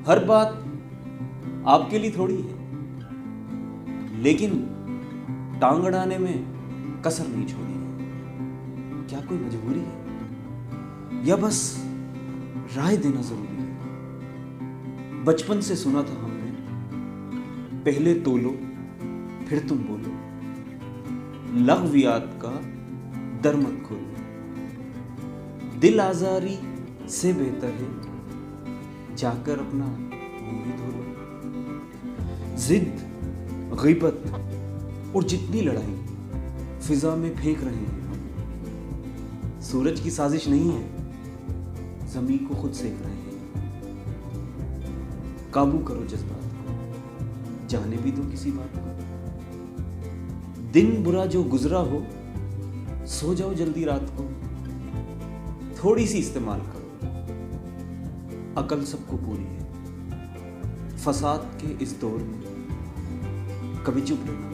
हर बात आपके लिए थोड़ी है, लेकिन टांग अड़ाने में कसर नहीं छोड़ी है। क्या कोई मजबूरी है या बस राय देना जरूरी है? बचपन से सुना था हमने, पहले तोलो फिर तुम बोलो, लग़वियात का दर मत खोलो। दिल आजारी से बेहतर है जाकर अपना मुंह ही धो लो। जिद, ग़ीबत और जितनी लड़ाई फिजा में फेंक रहे हैं हम, सूरज की साजिश नहीं है, जमीन को खुद सेक रहे हैं। काबू करो जज्बात को, जाने भी दो किसी बात को। दिन बुरा जो गुजरा हो, सो जाओ जल्दी रात को। थोड़ी सी इस्तेमाल करो, अकल सबको पूरी है। फसाद के इस दौर में कभी चुप रहना